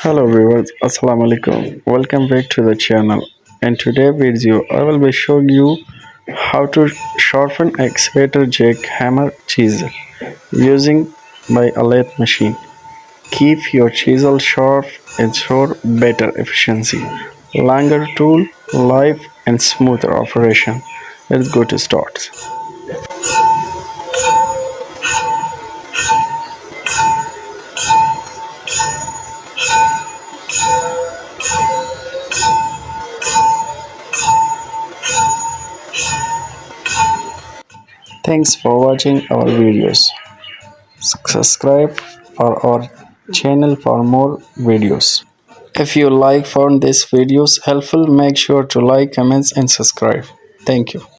Hello viewers, Assalamu alaikum. Welcome back to the channel. In today's video, I will be showing you how to sharpen excavator jackhammer chisel using by a lathe machine. Keep your chisel sharp, ensure better efficiency, longer tool life and smoother operation. Let's go to start. Thanks for watching our videos. Subscribe for our channel for more videos. If you found this videos helpful, make sure to like, comments and subscribe. Thank you.